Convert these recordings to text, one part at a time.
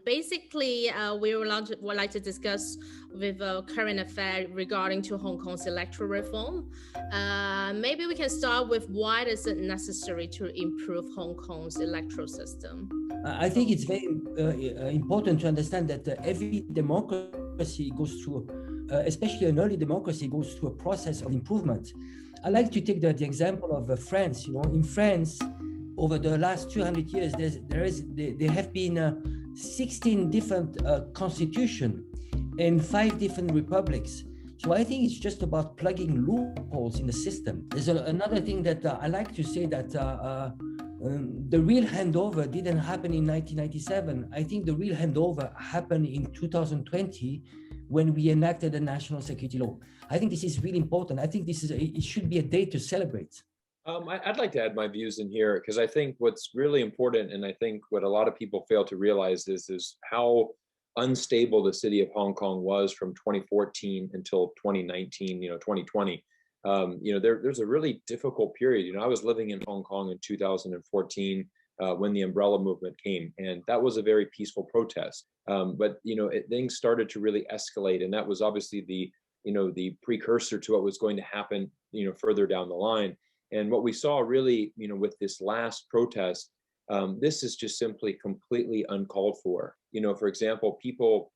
basically, we would like to discuss with a current affair regarding to Hong Kong's electoral reform. Maybe we can start with why is it necessary to improve Hong Kong's electoral system? I think it's very important to understand that every democracy goes through, especially an early democracy, goes through a process of improvement. I like to take the example of France. You know, in France, over the last 200 years, there have been 16 different constitutions and 5 different republics. So I think it's just about plugging loopholes in the system. There's another thing that I like to say that the real handover didn't happen in 1997. I think the real handover happened in 2020 when we enacted the national security law. I think this is really important. I think it should be a day to celebrate. I'd like to add my views in here because I think what's really important, and I think what a lot of people fail to realize is how unstable the city of Hong Kong was from 2014 until 2019, 2020. There's a really difficult period. I was living in Hong Kong in 2014 when the umbrella movement came, and that was a very peaceful protest. But things started to really escalate, and that was obviously the precursor to what was going to happen, further down the line. And what we saw really, with this last protest, this is just simply completely uncalled for. For example, people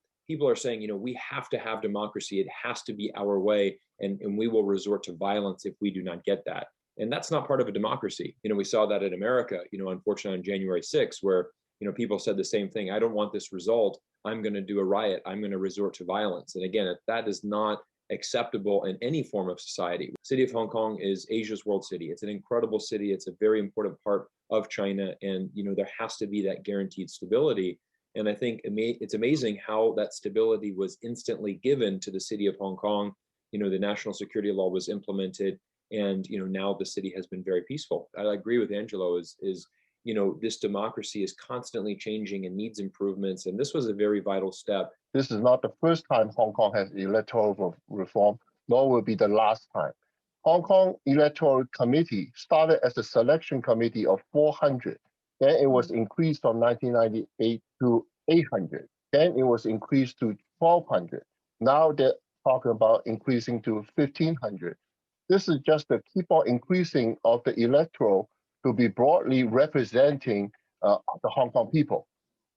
are saying, we have to have democracy. It has to be our way, and we will resort to violence if we do not get that. And that's not part of a democracy. We saw that in America, unfortunately on January 6th, where, people said the same thing. I don't want this result. I'm going to do a riot. I'm going to resort to violence. And again, that is not acceptable in any form of society. The city of Hong Kong is Asia's world city. It's an incredible city. It's a very important part of China. And, there has to be that guaranteed stability. And I think it's amazing how that stability was instantly given to the city of Hong Kong. The national security law was implemented, and, now the city has been very peaceful. I agree with Angelo this democracy is constantly changing and needs improvements. And this was a very vital step. This is not the first time Hong Kong has electoral reform, nor will be the last time. Hong Kong Electoral Committee started as a selection committee of 400. Then it was increased from 1998 to 800. Then it was increased to 1,200. Now they're talking about increasing to 1,500. This is just the keep on increasing of the electoral to be broadly representing the Hong Kong people.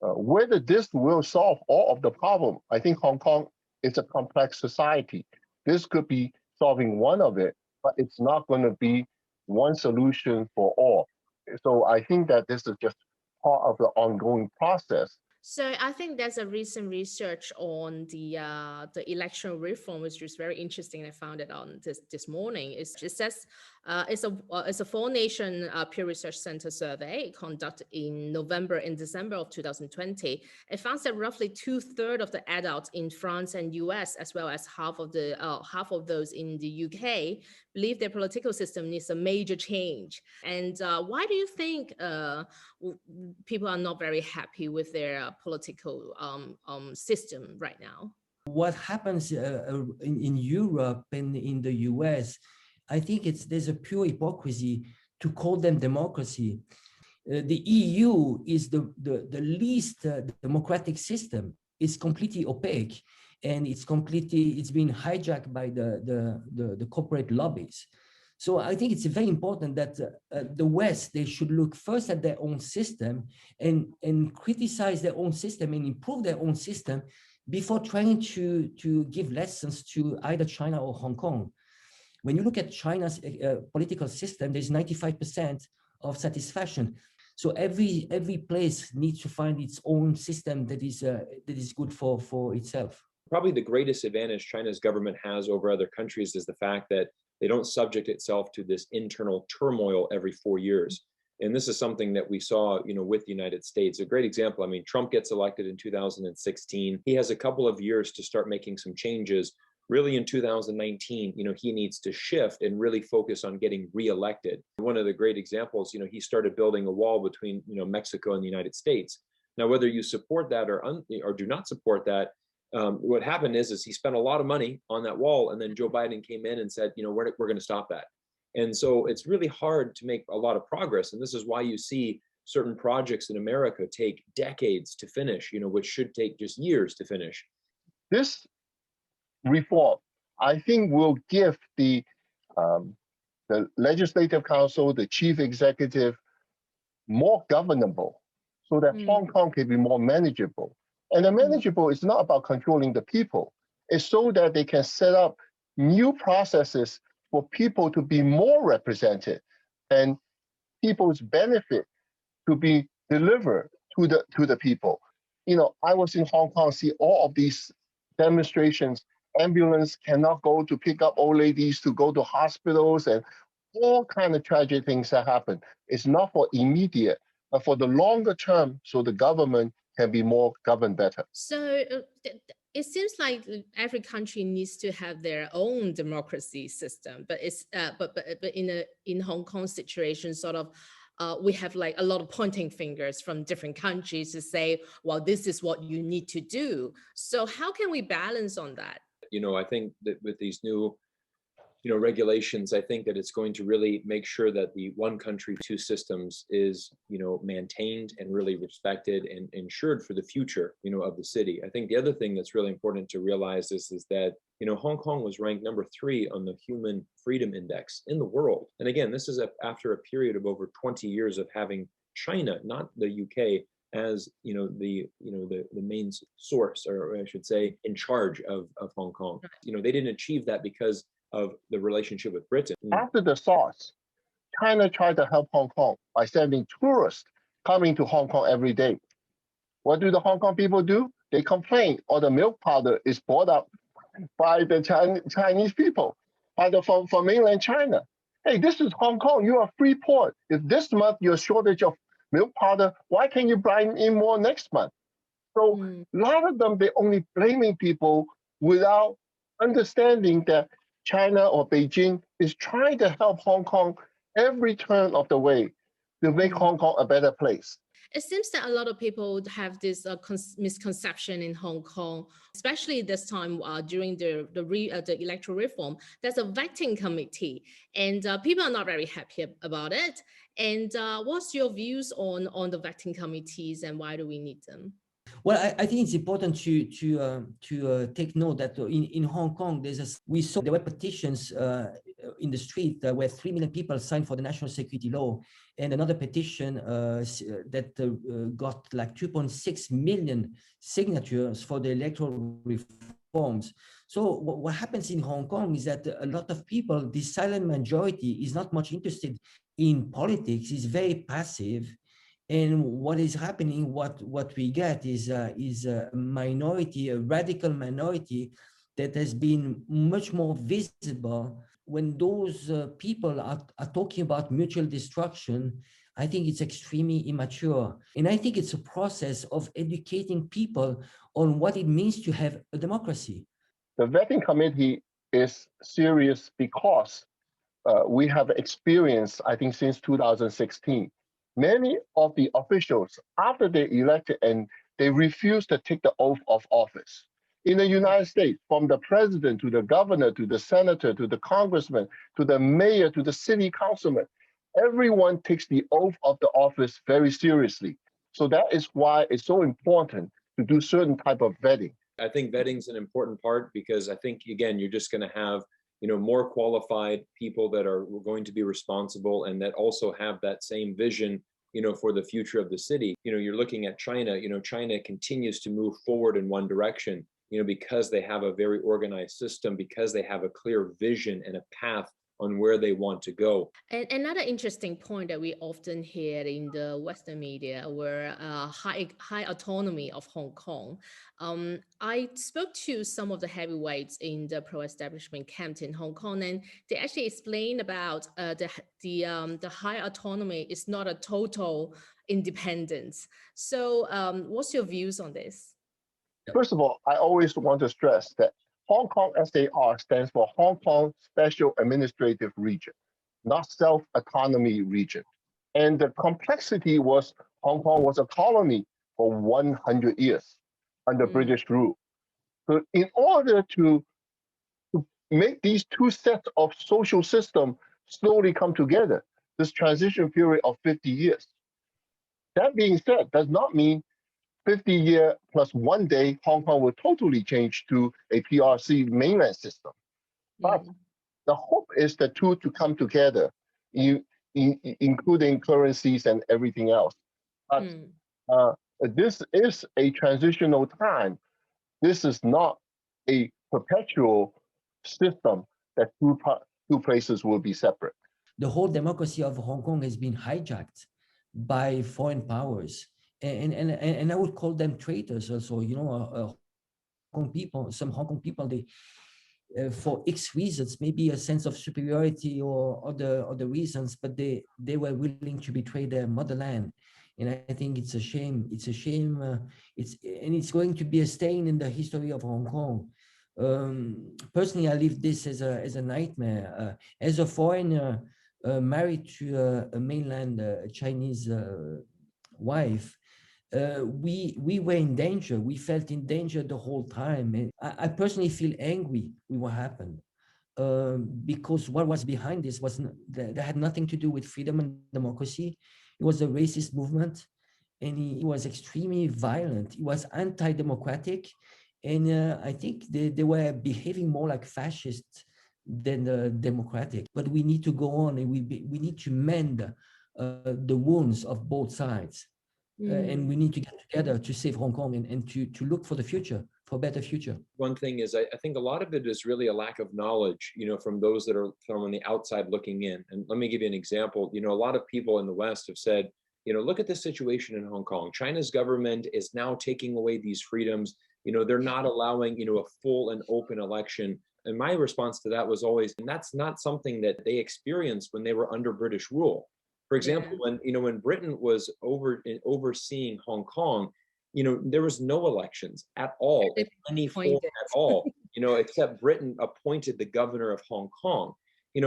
Whether this will solve all of the problem, I think Hong Kong is a complex society. This could be solving one of it, but it's not going to be one solution for all. So I think that this is just part of the ongoing process. So I think there's a recent research on the election reform, which is very interesting. I found it on this morning. It says it's a 4-nation Pew Research Center survey conducted in November and December of 2020. It found that roughly 2/3 of the adults in France and US, as well as half of those in the UK, believe their political system needs a major change. And why do you think people are not very happy with their political system right now? What happens in Europe and in the US, I think there's a pure hypocrisy to call them democracy. The EU is the least democratic system. It's completely opaque, and it's been hijacked by the corporate lobbies. So I think it's very important that the West, they should look first at their own system and criticize their own system and improve their own system before trying to give lessons to either China or Hong Kong. When you look at China's political system, there's 95% of satisfaction. So every place needs to find its own system that is good for itself. Probably the greatest advantage China's government has over other countries is the fact that they don't subject itself to this internal turmoil every 4 years. And this is something that we saw, with the United States. A great example, I mean, Trump gets elected in 2016. He has a couple of years to start making some changes. Really in 2019, he needs to shift and really focus on getting reelected. One of the great examples, he started building a wall between, Mexico and the United States. Now, whether you support that or do not support that, what happened is he spent a lot of money on that wall, and then Joe Biden came in and said, we're going to stop that. And so it's really hard to make a lot of progress. And this is why you see certain projects in America take decades to finish, which should take just years to finish. This reform, I think, will give the Legislative Council, the Chief Executive, more governable, so that Hong Kong can be more manageable. And the manageable is not about controlling the people. It's so that they can set up new processes for people to be more represented and people's benefit to be delivered to the people. I was in Hong Kong, see all of these demonstrations. Ambulance cannot go to pick up old ladies to go to hospitals, and all kind of tragic things that happen. It's not for immediate, but for the longer term, so the government can be more governed better. So it seems like every country needs to have their own democracy system, but it's but in Hong Kong situation, sort of. We have like a lot of pointing fingers from different countries to say, well, this is what you need to do. So how can we balance on that? I think that with these new, regulations, I think that it's going to really make sure that the one country, two systems is, maintained and really respected and ensured for the future, of the city. I think the other thing that's really important to realize is that, Hong Kong was ranked number 3 on the Human Freedom Index in the world. And again, this is after a period of over 20 years of having China, not the UK, as the main source, or I should say, in charge of Hong Kong. They didn't achieve that because of the relationship with Britain. After the SARS, China tried to help Hong Kong by sending tourists coming to Hong Kong every day. What do the Hong Kong people do? They complain, or the milk powder is bought up by the Chinese people, from mainland China. Hey, this is Hong Kong. You're a free port. If this month you're shortage of milk powder, why can't you bring in more next month? So a lot of them, they're only blaming people without understanding that China or Beijing is trying to help Hong Kong every turn of the way to make Hong Kong a better place. It seems that a lot of people have this misconception in Hong Kong, especially this time during the electoral reform. There's a vetting committee, and people are not very happy about it. And what's your views on the vetting committees, and why do we need them? Well, I think it's important to take note that in Hong Kong, we saw there were petitions in the street where 3 million people signed for the national security law, and another petition that got like 2.6 million signatures for the electoral reforms. So what happens in Hong Kong is that a lot of people, the silent majority, is not much interested in politics, is very passive. And what is happening, what we get is a minority, a radical minority that has been much more visible. When those people are talking about mutual destruction, I think it's extremely immature. And I think it's a process of educating people on what it means to have a democracy. The vetting committee is serious because we have experience, I think, since 2016. Many of the officials, after they elected, and they refused to take the oath of office. In the United States, from the president to the governor, to the senator, to the congressman, to the mayor, to the city councilman, everyone takes the oath of the office very seriously. So that is why it's so important to do certain type of vetting. I think vetting is an important part because I think, again, you're just going to have more qualified people that are going to be responsible and that also have that same vision, for the future of the city. You're looking at China, China continues to move forward in one direction, because they have a very organized system, because they have a clear vision and a path on where they want to go. And another interesting point that we often hear in the Western media were high autonomy of Hong Kong. I spoke to some of the heavyweights in the pro-establishment camp in Hong Kong, and they actually explained about the high autonomy is not a total independence. So what's your views on this? First of all, I always want to stress that Hong Kong SAR stands for Hong Kong Special Administrative Region, not self-autonomy region. And the complexity was Hong Kong was a colony for 100 years under British rule. So in order to make these two sets of social system slowly come together, this transition period of 50 years, That being said, does not mean 50-year plus 1 day, Hong Kong will totally change to a PRC mainland system. But the hope is the two to come together, including currencies and everything else. But this is a transitional time. This is not a perpetual system that two places will be separate. The whole democracy of Hong Kong has been hijacked by foreign powers. And I would call them traitors also, some Hong Kong people, they, for X reasons, maybe a sense of superiority or other reasons, but they were willing to betray their motherland. And I think it's a shame. It's a shame. It's going to be a stain in the history of Hong Kong. Personally, I live this as a nightmare. As a foreigner married to a mainland Chinese wife, we were in danger. We felt in danger the whole time. And I personally feel angry with what happened because what was behind this that had nothing to do with freedom and democracy. It was a racist movement, and it was extremely violent. It was anti-democratic, and I think they were behaving more like fascists than democratic. But we need to go on, and we need to mend the wounds of both sides. And we need to get together to save Hong Kong and to look for the future, for a better future. One thing is, I think a lot of it is really a lack of knowledge, from those that are from on the outside looking in. And let me give you an example. A lot of people in the West have said, look at the situation in Hong Kong. China's government is now taking away these freedoms. They're not allowing, a full and open election. And my response to that was always, and that's not something that they experienced when they were under British rule. For example, when Britain was overseeing Hong Kong, there was no elections at all, in any form at all, except Britain appointed the governor of Hong Kong.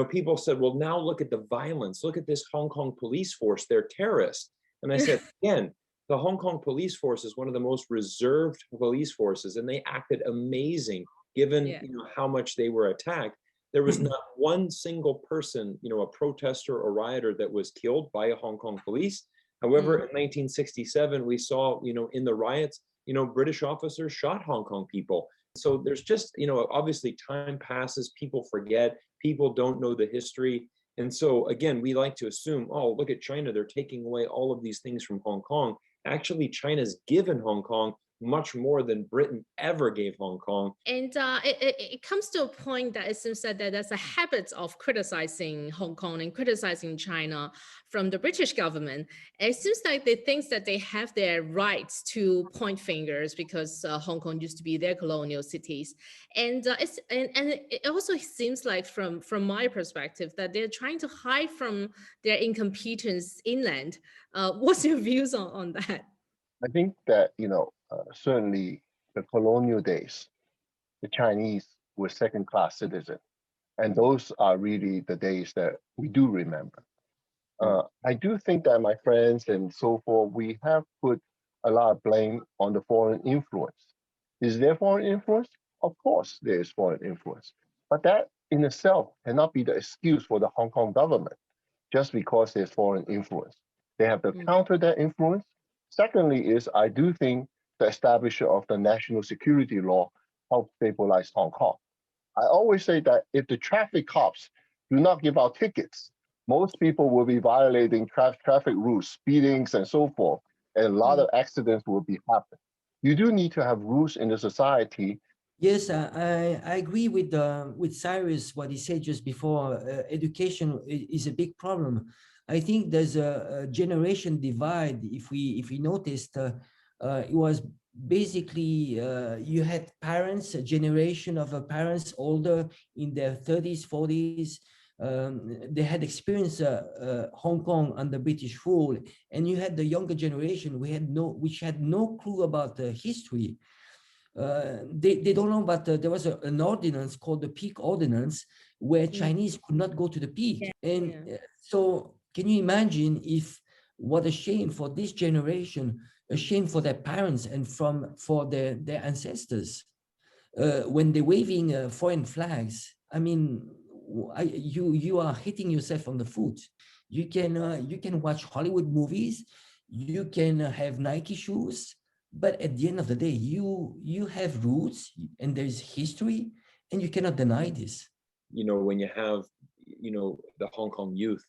People said, well, now look at the violence. Look at this Hong Kong police force. They're terrorists. And I said, again, the Hong Kong police force is one of the most reserved police forces, and they acted amazing given how much they were attacked. There was not one single person, a protester or rioter that was killed by Hong Kong police. However, in 1967, we saw, in the riots, British officers shot Hong Kong people. So there's just, obviously time passes, people forget, people don't know the history. And so again, we like to assume, oh, look at China, they're taking away all of these things from Hong Kong. Actually, China's given Hong Kong much more than Britain ever gave Hong Kong. And it comes to a point that it seems that there's a habit of criticizing Hong Kong and criticizing China from the British government. And it seems like they think that they have their rights to point fingers because Hong Kong used to be their colonial cities. And it also seems like from my perspective that they're trying to hide from their incompetence inland. What's your views on that? I think that, certainly the colonial days, the Chinese were second-class citizens. And those are really the days that we do remember. I do think that my friends and so forth, we have put a lot of blame on the foreign influence. Is there foreign influence? Of course there is foreign influence. But that in itself cannot be the excuse for the Hong Kong government just because there's foreign influence. They have to counter that influence. Secondly is, I do think the establishment of the national security law helped stabilize Hong Kong. I always say that if the traffic cops do not give out tickets, most people will be violating traffic rules, speedings and so forth, and a lot of accidents will be happening. You do need to have rules in the society. Yes, I agree with Cyrus, what he said just before. Education is a big problem. I think there's a generation divide. If we noticed, it was basically you had parents, a generation of parents older in their 30s, 40s. They had experienced Hong Kong under British rule, and you had the younger generation which had no clue about the history. They don't know about there was an ordinance called the Peak Ordinance where Chinese could not go to the peak. So can you imagine what a shame for this generation, a shame for their parents and for their ancestors when they're waving foreign flags. I mean, you are hitting yourself on the foot. You can watch Hollywood movies. you can have Nike shoes, but at the end of the day, you have roots and there's history, and you cannot deny this. When you have, the Hong Kong youth,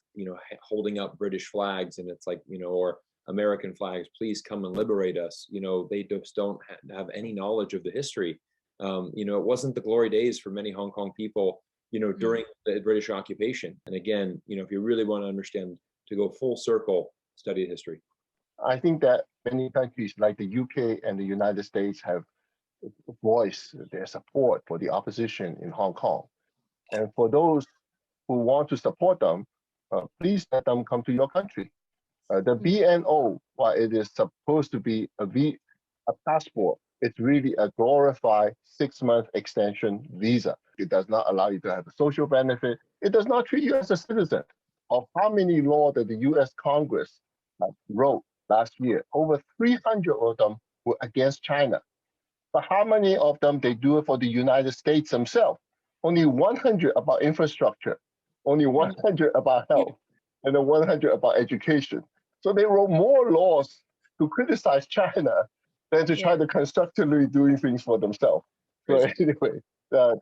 holding up British flags, and it's like, or American flags, please come and liberate us. They just don't have any knowledge of the history. It wasn't the glory days for many Hong Kong people, during the British occupation. And again, if you really want to understand, to go full circle, study history. I think that many countries like the UK and the United States have voiced their support for the opposition in Hong Kong. And for those who want to support them, please let them come to your country. The BNO, while it is supposed to be a passport, it's really a glorified 6-month extension visa. It does not allow you to have a social benefit. It does not treat you as a citizen. Of how many laws that the US Congress wrote last year, over 300 of them were against China. But how many of them they do it for the United States themselves? Only 100 about infrastructure, only 100 about health, and then 100 about education. So they wrote more laws to criticize China than to try to constructively doing things for themselves. So anyway,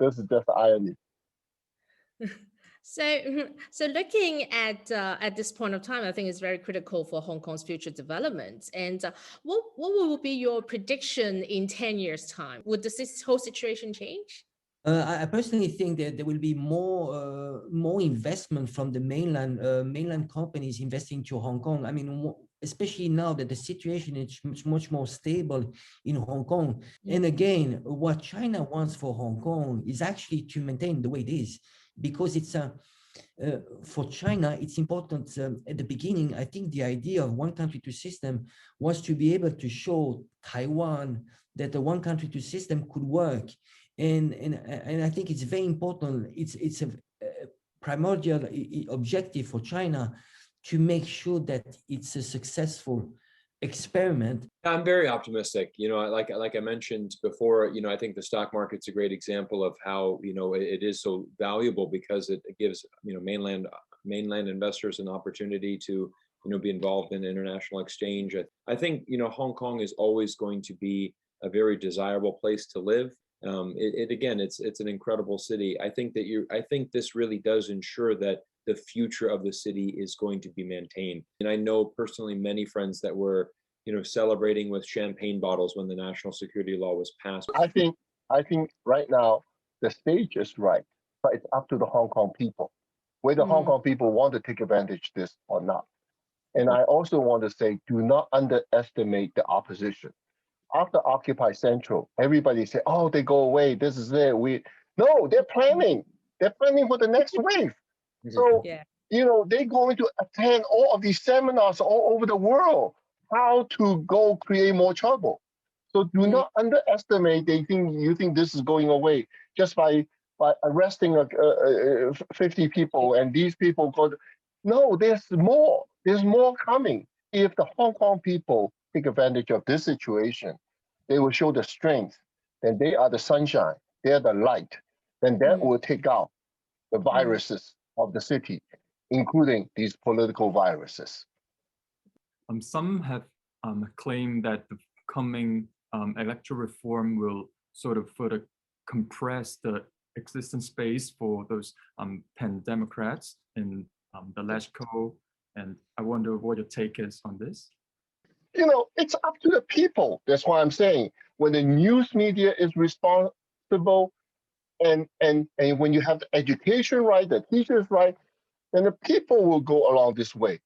this is just irony. So looking at this point of time, I think it's very critical for Hong Kong's future development. And what will be your prediction in 10 years' time? Would this whole situation change? I personally think that there will be more investment from the mainland companies investing to Hong Kong. I mean, especially now that the situation is much more stable in Hong Kong. And again, what China wants for Hong Kong is actually to maintain the way it is, because it's for China, it's important. At the beginning, I think the idea of one country, two system was to be able to show Taiwan that the one country, two system could work. And I think it's very important. It's a primordial objective for China to make sure that it's a successful experiment. I'm very optimistic. Like I mentioned before, I think the stock market's a great example of how, it is so valuable, because it gives, mainland investors an opportunity to, be involved in international exchange. I think, Hong Kong is always going to be a very desirable place to live. Again, it's an incredible city. I think this really does ensure that the future of the city is going to be maintained. And I know personally many friends that were, celebrating with champagne bottles when the national security law was passed. I think right now the stage is right, but it's up to the Hong Kong people, whether Hong Kong people want to take advantage of this or not. And I also want to say, do not underestimate the opposition. After Occupy Central, everybody say, oh, they go away, this is it. No, they're planning. They're planning for the next wave. So, they're going to attend all of these seminars all over the world, how to go create more trouble. So do not underestimate, you think this is going away just by arresting 50 people and these people go. No, there's more coming. If the Hong Kong people take advantage of this situation, they will show the strength, then they are the sunshine, they're the light, then that will take out the viruses of the city, including these political viruses. Some have claimed that the coming electoral reform will sort of further compress the existence space for those pan-democrats in the LegCo, and I wonder what your take is on this. It's up to the people. That's why I'm saying, when the news media is responsible, and when you have the education right, the teachers right, then the people will go along this way.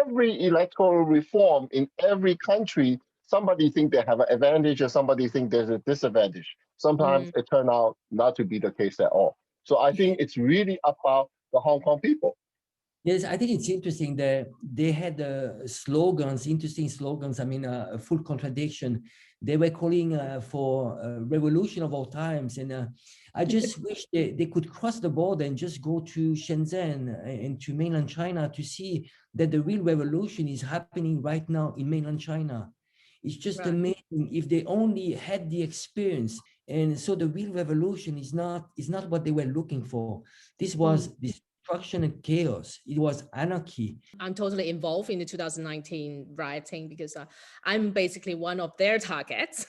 Every electoral reform in every country, somebody think they have an advantage or somebody think there's a disadvantage. Sometimes it turns out not to be the case at all. So I think it's really about the Hong Kong people. Yes, I think it's interesting that they had interesting slogans. I mean, a full contradiction. They were calling for a revolution of all times. And I just wish they could cross the border and just go to Shenzhen and to mainland China to see that the real revolution is happening right now in mainland China. It's just amazing if they only had the experience. And so the real revolution is not what they were looking for. This was this destruction and chaos. It was anarchy. I'm totally involved in the 2019 rioting because I'm basically one of their targets.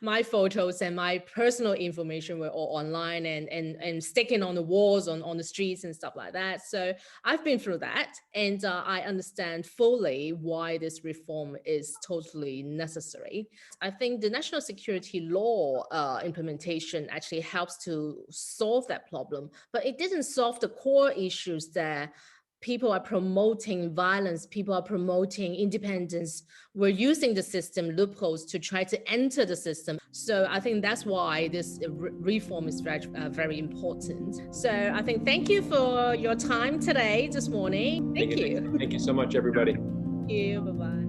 My photos and my personal information were all online and sticking on the walls, on the streets and stuff like that. So I've been through that, and I understand fully why this reform is totally necessary. I think the national security law implementation actually helps to solve that problem, but it didn't solve the core issues that people are promoting violence, people are promoting independence. We're using the system loopholes to try to enter the system. So I think that's why this reform is very, very important. So I think thank you for your time today, this morning. Thank you. Thank you so much, everybody. Thank you. Bye-bye.